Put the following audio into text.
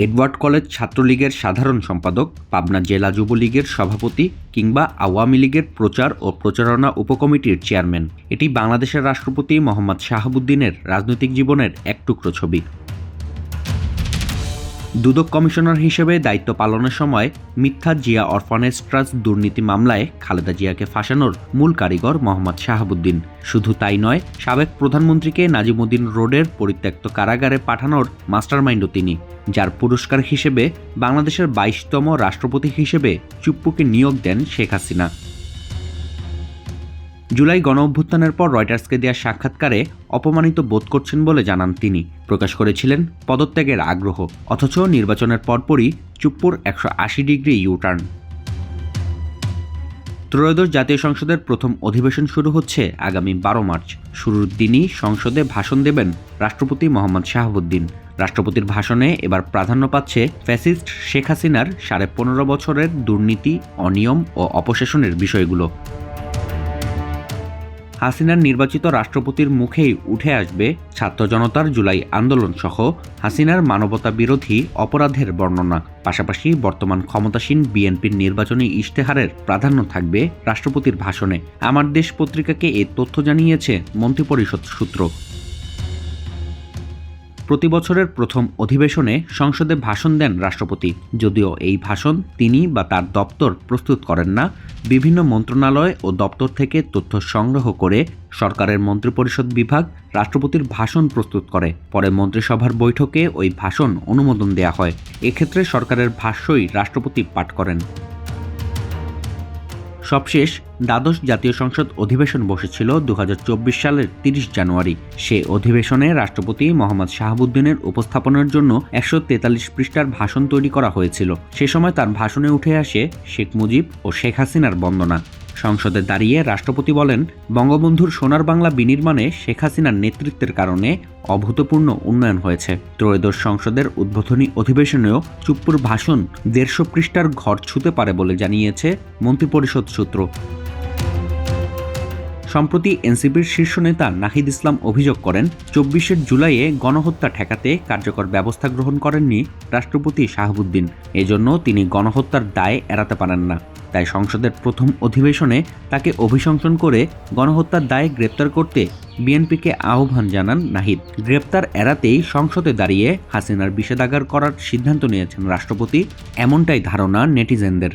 Edward college ছাত্রলীগের সাধারণ সম্পাদক, পাবনা জেলা যুবলীগের সভাপতি কিংবা আওয়ামী লীগের প্রচার ও প্রচারণা উপকমিটির চেয়ারম্যান। এটি বাংলাদেশের রাষ্ট্রপতি মোহাম্মদ শাহাবুদ্দিনের রাজনৈতিক জীবনের এক টুকরো ছবি। দুদক কমিশনার হিসেবে দায়িত্ব পালনের সময় মিথ্যা জিয়া অরফানেজ ট্রাস্ট দুর্নীতি মামলায় খালেদা জিয়াকে ফাঁসানোর মূল কারিগর মোহাম্মদ শাহাবুদ্দিন। শুধু তাই নয়, সাবেক প্রধানমন্ত্রীকে নাজিমুদ্দিন রোডের পরিত্যক্ত কারাগারে পাঠানোর মাস্টারমাইন্ডও তিনি, যার পুরস্কার হিসেবে বাংলাদেশের 22তম রাষ্ট্রপতি হিসেবে চুপ্পুকে নিয়োগ দেন শেখ হাসিনা। জুলাই গণঅভ্যুত্থানের পর রয়টার্সকে দেওয়া সাক্ষাৎকারে অপমানিত বোধ করছেন বলে জানান তিনি। প্রকাশ করেছিলেন পদত্যাগের আগ্রহ, অথচ নির্বাচনের পরপরই চুপ্পুর 180 ডিগ্রি ইউটার্ন। ত্রয়োদশ জাতীয় সংসদের প্রথম অধিবেশন শুরু হচ্ছে আগামী 12 মার্চ। শুরুর দিনই সংসদে ভাষণ দেবেন রাষ্ট্রপতি মোহাম্মদ শাহাবুদ্দিন। রাষ্ট্রপতির ভাষণে এবার প্রাধান্য পাচ্ছে ফ্যাসিস্ট শেখ হাসিনার 15.5 বছরের দুর্নীতি, অনিয়ম ও অপশাসনের বিষয়গুলো। হাসিনার নির্বাচিত রাষ্ট্রপতির মুখেই উঠে আসবে ছাত্র জনতার জুলাই আন্দোলন সহ হাসিনার মানবতা বিরোধী অপরাধের বর্ণনা। পাশাপাশি বর্তমান ক্ষমতাসীন বিএনপির নির্বাচনী ইশতেহারের প্রাধান্য থাকবে রাষ্ট্রপতির ভাষণে। আমার দেশ পত্রিকাকে এ তথ্য জানিয়েছে মন্ত্রিপরিষদ সূত্র। প্রতি বছরের প্রথম অধিবেশনে সংসদে ভাষণ দেন রাষ্ট্রপতি। যদিও এই ভাষণ তিনি বা তার দপ্তর প্রস্তুত করেন না, বিভিন্ন মন্ত্রণালয় ও দপ্তর থেকে তথ্য সংগ্রহ করে সরকারের মন্ত্রিপরিষদ বিভাগ রাষ্ট্রপতির ভাষণ প্রস্তুত করে। পরে মন্ত্রিসভার বৈঠকে ওই ভাষণ অনুমোদন দেয়া হয়। এক্ষেত্রে সরকারের ভাষ্যই রাষ্ট্রপতি পাঠ করেন। সবশেষ দ্বাদশ জাতীয় সংসদ অধিবেশন বসেছিল 2024 সালের 30 জানুয়ারি। সে অধিবেশনে রাষ্ট্রপতি মোহাম্মদ শাহাবুদ্দিনের উপস্থাপনার জন্য 143 পৃষ্ঠার ভাষণ তৈরি করা হয়েছিল। সে সময় তার ভাষণে উঠে আসে শেখ মুজিব ও শেখ হাসিনার বন্দনা। সংসদে দাঁড়িয়ে রাষ্ট্রপতি বলেন, বঙ্গবন্ধুর সোনার বাংলা বিনির্মাণে শেখ হাসিনার নেতৃত্বের কারণে অভূতপূর্ণ উন্নয়ন হয়েছে। ত্রয়োদশ সংসদের উদ্বোধনী অধিবেশনেও চুপ্পুর ভাষণ 150 পৃষ্ঠার ঘর ছুঁতে পারে বলে জানিয়েছে মন্ত্রিপরিষদ সূত্র। সম্প্রতি এনসিপির শীর্ষ নেতা নাহিদ ইসলাম অভিযোগ করেন, 24 জুলাইয়ে গণহত্যা ঠেকাতে কার্যকর ব্যবস্থা গ্রহণ করেননি রাষ্ট্রপতি শাহাবুদ্দিন। এজন্য তিনি গণহত্যার দায় এড়াতে পারেন না। তাই সংসদের প্রথম অধিবেশনে তাকে অভিশংসন করে গণহত্যার দায়ে গ্রেপ্তার করতে বিএনপিকে আহ্বান জানান নাহিদ। গ্রেপ্তার এড়াতেই সংসদে দাঁড়িয়ে হাসিনার বিষেধাগার করার সিদ্ধান্ত নিয়েছেন রাষ্ট্রপতি, এমনটাই ধারণা নেটিজেনদের।